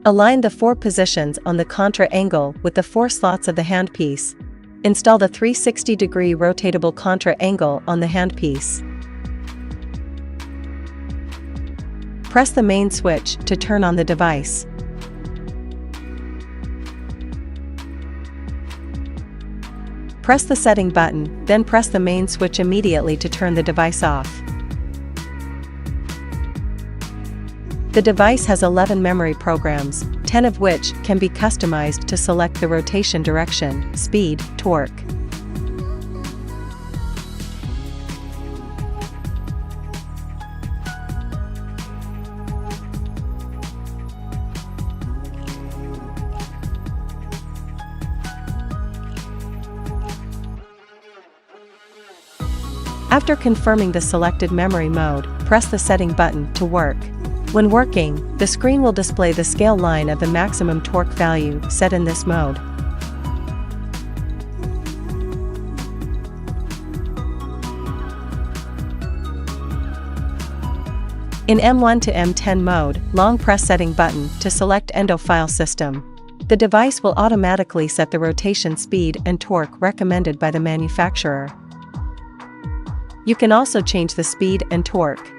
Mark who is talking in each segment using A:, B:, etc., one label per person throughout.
A: Align the 4 positions on the contra angle with the 4 slots of the handpiece. Install the 360-degree rotatable contra angle on the handpiece. Press the main switch to turn on the device. Press the setting button, then press the main switch immediately to turn the device off. The device has 11 memory programs, 10 of which can be customized to select the rotation direction, speed, torque. After confirming the selected memory mode, press the setting button to work. When working, the screen will display the scale line of the maximum torque value set in this mode. In M1 to M10 mode, long press setting button to select Endo file system. The device will automatically set the rotation speed and torque recommended by the manufacturer. You can also change the speed and torque.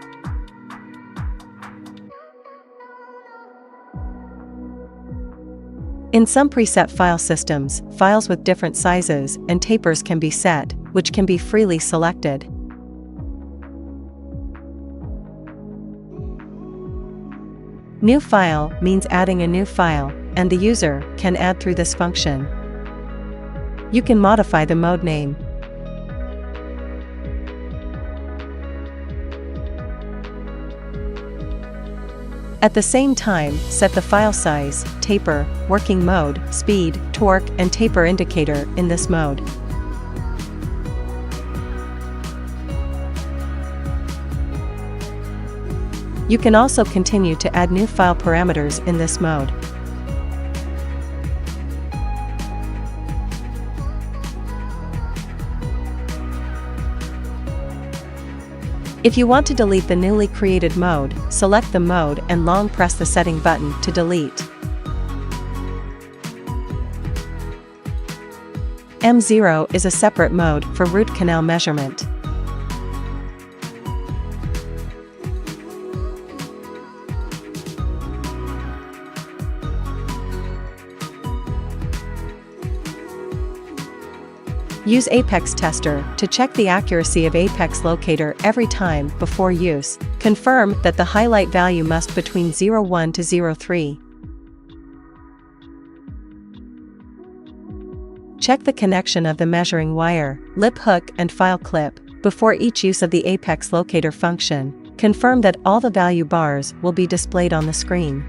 A: In some preset file systems, files with different sizes and tapers can be set, which can be freely selected. New file means adding a new file, and the user can add through this function. You can modify the mode name. At the same time, set the file size, taper, working mode, speed, torque, and taper indicator in this mode. You can also continue to add new file parameters in this mode. If you want to delete the newly created mode, select the mode and long press the setting button to delete. M0 is a separate mode for root canal measurement. Use Apex Tester to check the accuracy of Apex Locator every time before use. Confirm that the highlight value must between 0.1 to 0.3. Check the connection of the measuring wire, lip hook and file clip before each use of the Apex Locator function. Confirm that all the value bars will be displayed on the screen.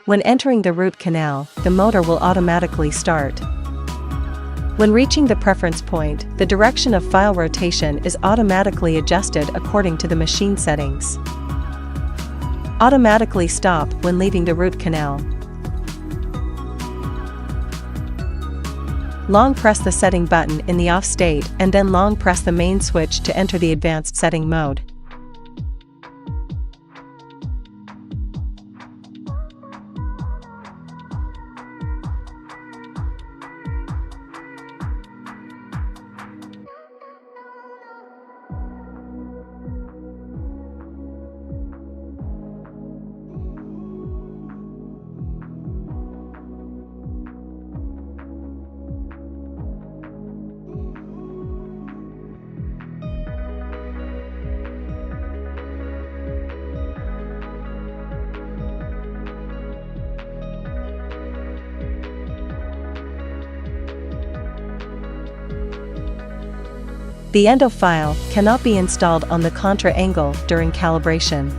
A: When entering the root canal, the motor will automatically start. When reaching the preference point, the direction of file rotation is automatically adjusted according to the machine settings. Automatically stop when leaving the root canal. Long press the setting button in the off state and then long press the main switch to enter the advanced setting mode. The endo file cannot be installed on the contra angle during calibration.